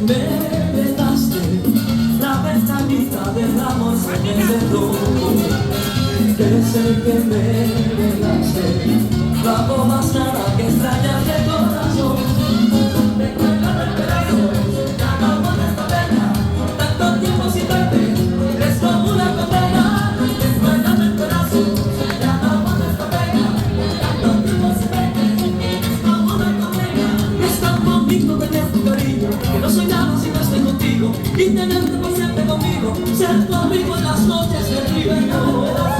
me dejaste, la ventanita del amor se me cerró. Desde que me dejaste, no hago más nada que extrañarte corazón. Me cuelga del corazón, ya no aguanto esta pena, tanto tiempo sin verte, es como una condena. Me cuelga del corazón, ya no aguanto esta pena, tanto tiempo sin verte, es como una condena. Es tan bonito tener tu cariño, que no soy nada si no estoy contigo, y tenerte por siempre conmigo, ser tu amigo en las noches del Rivero.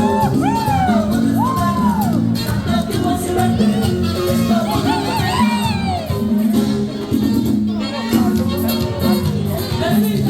Let me